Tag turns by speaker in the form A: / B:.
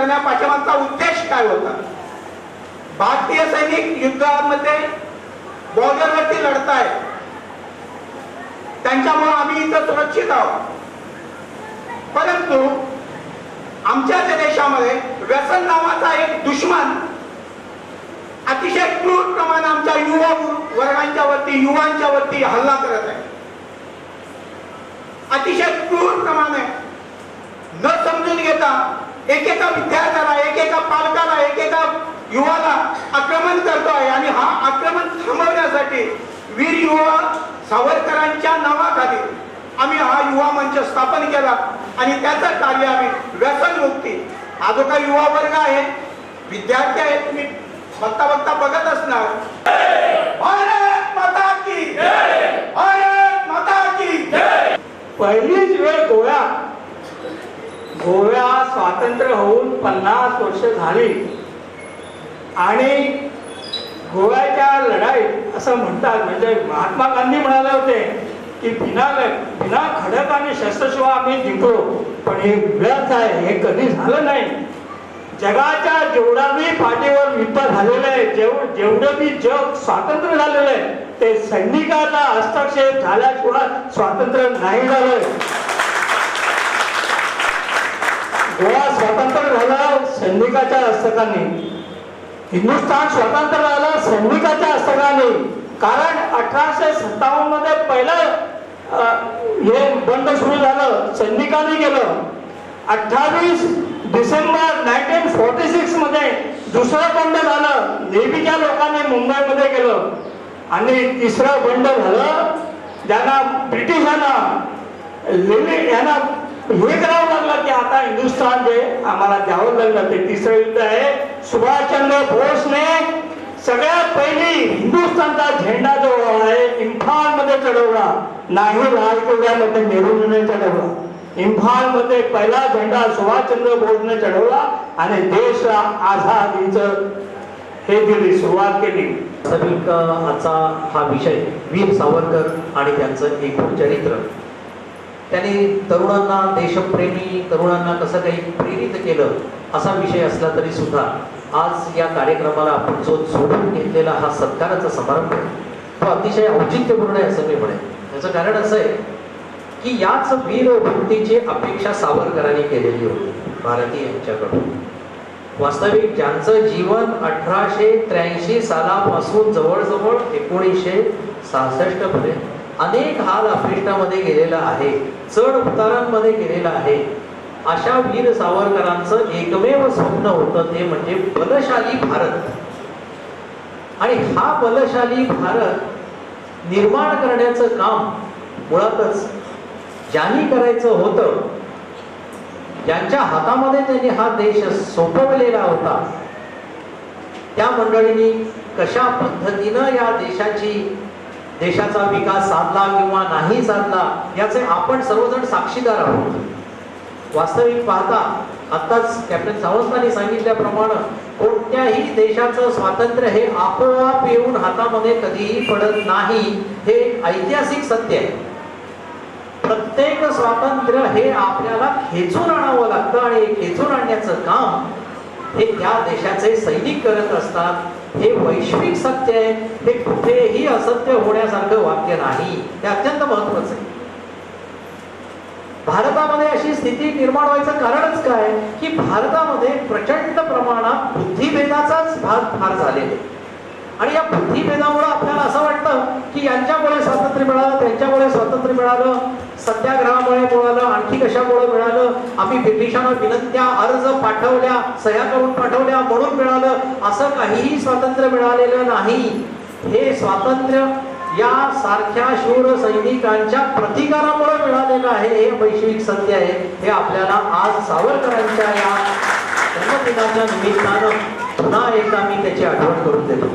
A: करण्यापाठीमागचा उद्देश काय होता? भारतीय सैनिक युद्धामध्ये बॉर्डरवरती लढताय, त्यांच्यामुळे आम्ही इथं सुरक्षित आहोत. परंतु आमच्या देशामध्ये व्यसन नावाचा एक दुश्मन अतिशय क्रूर प्रमाणे आमच्या युवा वर्गांच्या वरती, युवांच्या वरती हल्ला करत आहे. अतिशय क्रूर प्रमाणे न समजून घेता एकेका विद्यार्थ्याला, एकेका पालकाला, एकेका युवाला आक्रमण करतोय. आणि हा आक्रमण थांबवण्यासाठी वीर युवा सावरकरांच्या नावाखाली आम्ही हा युवा मंच स्थापन केला आणि त्याचं कार्य आम्ही व्यसन मुक्ती, हा जो काही युवा वर्ग आहे, विद्यार्थी आहेत, तुम्ही बघता बघता बघत असणार. भारत माता की जय, भारत माता की जय.
B: पहिलीच वेळ गोव्या स्वातंत्र्य होऊन 50 वर्ष झाली आणि गोव्याच्या लढाईत असं म्हणतात, म्हणजे महात्मा गांधी म्हणाले होते की बिना खडक आणि शस्त्रशिवाय आम्ही जिंकलो, पण हे व्यर्थ आहे, हे कधी झालं नाही. जगाच्या जेवढा मी पाठीवर युद्ध झालेलं आहे, जेवढं मी जग स्वातंत्र्य झालेलं आहे, ते सैनिकाचा हस्तक्षेप झाल्याशिवाय स्वातंत्र्य नाही झालं. गोवा स्वतंत्र झाला सैनिकाच्या हस्तकाने, हिंदुस्थान स्वतंत्र झाला सैनिकाच्या हस्तकाने. कारण 1857 मध्ये पहिलं हे बंड सुरू झालं, सैनिकांनी केलं. 28 डिसेंबर 1946 मध्ये दुसरं बंड झालं, नेव्हीच्या लोकांनी मुंबईमध्ये केलं. आणि तिसरं बंड झालं ज्यांना ब्रिटिशांना यांना हे करावं लागलं की आता हिंदुस्थान जे आम्हाला द्यावं लागलं, ते तिसरं युद्ध आहे. सुभाषचंद्र बोसने सगळ्यात पहिली हिंदुस्थानचा झेंडा जो आहे इम्फाल मध्ये चढवला, नाही राजकोटमध्ये नेहरूने चढवला. इम्फाल मध्ये पहिला झेंडा सुभाषचंद्र बोसने चढवला आणि देशला आझादीचं हे दिली, सुरुवात केली.
C: आजचा हा विषय वीर सावरकर आणि त्यांचं एकूण चरित्र, त्यांनी तरुणांना, देशप्रेमी तरुणांना कसं काही प्रेरित केलं असा विषय असला तरी सुद्धा आज या कार्यक्रमाला आपण जो जोडून घेतलेला हा सत्काराचा समारंभ तो अतिशय औचित्यपूर्ण आहे असं मी म्हणेन. याचं कारण असं आहे की याच वीरभक्तीची अपेक्षा सावरकरांनी केलेली होती भारतीय यांच्याकडून. वास्तविक ज्यांचं जीवन 1883 सालापासून जवळजवळ 1966 पर्यंत अनेक हाल अपेष्टामध्ये गेलेला आहे, चढ उतारांमध्ये गेलेला आहे, अशा वीर सावरकरांचं एकमेव स्वप्न होतं ते म्हणजे बलशाली भारत. आणि हा बलशाली भारत निर्माण करण्याचं काम मुळातच ज्यांनी करायचं होतं, ज्यांच्या हातामध्ये त्यांनी हा देश सोपवलेला होता, त्या मंडळींनी कशा पद्धतीनं या देशाचा विकास साधला किंवा नाही साधला याचे आपण सर्वजण साक्षीदार आहोत. वास्तविक पाहता आताच कॅप्टन सावंतांनी सांगितल्याप्रमाणे कोणत्याही देशाचं स्वातंत्र्य हे आपोआप येऊन हातामध्ये कधीही पडत नाही, हे ऐतिहासिक सत्य आहे. प्रत्येक स्वातंत्र्य हे आपल्याला खेचून आणावं लागतं आणि खेचून आणण्याचं काम हे त्या देशाचे सैनिक करत असतात. हे वैश्विक सत्य आहे, हे कुठेही असत्य होण्यासारखं वाक्य नाही, हे अत्यंत महत्वाचं आहे. भारतामध्ये अशी स्थिती निर्माण व्हायचं कारणच काय की भारतामध्ये प्रचंड प्रमाणात बुद्धिभेदाचाच भाग फार झालेला आहे. आणि या बुद्धिभेदामुळे आपल्याला असं वाटतं की यांच्यामुळे स्वातंत्र्य मिळालं, त्यांच्यामुळे स्वातंत्र्य मिळालं, सत्याग्रहामुळे मिळालं, आणखी कशामुळे मिळालं, आम्ही ब्रिटिशांना विनंत्या अर्ज पाठवल्या, सह्या करून पाठवल्या म्हणून मिळालं, असं काहीही स्वातंत्र्य मिळालेलं नाही. हे स्वातंत्र्य या सारख्या शूर सैनिकांच्या प्रतिकारामुळे मिळालेलं आहे, हे वैश्विक सत्य आहे. हे आपल्याला आज सावरकरांच्या या जन्मदिनाच्या निमित्तानं पुन्हा एकदा मी त्याची आठवण करून देतो.